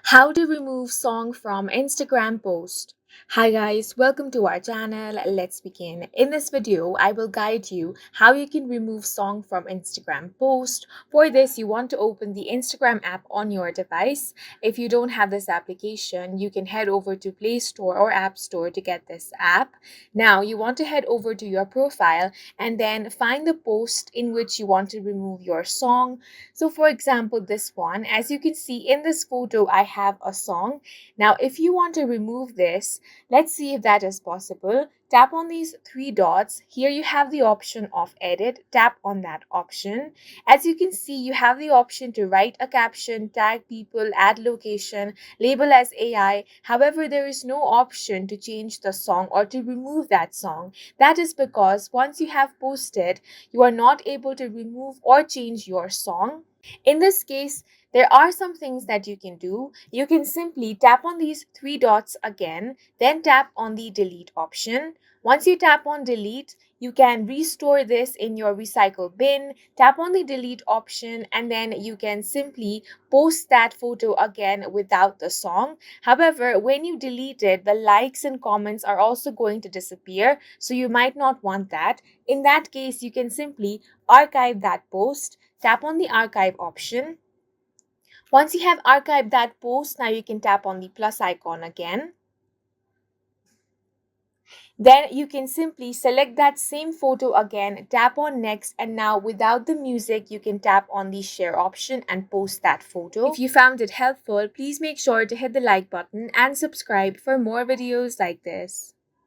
How to remove song from Instagram post. Hi guys, welcome to our channel. Let's begin. In this video, I will guide you how you can remove song from Instagram post. For this, you want to open the Instagram app on your device. If you don't have this application, you can head over to Play Store or App Store to get this app. Now, you want to head over to your profile and then find the post in which you want to remove your song. So for example, this one, as you can see in this photo, I have a song. Now, if you want to remove this, let's see if that is possible. Tap on these three dots. Here you have the option of edit. Tap on that option. As you can see, you have the option to write a caption, tag people, add location, label as AI. However, there is no option to change the song or to remove that song. That is because once you have posted, you are not able to remove or change your song. In this case, there are some things that you can do. You can simply tap on these three dots again, then tap on the delete option. Once you tap on delete, you can restore this in your recycle bin. Tap on the delete option and then you can simply post that photo again without the song. However, when you delete it, the likes and comments are also going to disappear, so you might not want that. In that case, you can simply archive that post. Tap on the archive option. Once you have archived that post, now you can tap on the plus icon again. Then you can simply select that same photo again, tap on next, and now without the music, you can tap on the share option and post that photo. If you found it helpful, please make sure to hit the like button and subscribe for more videos like this.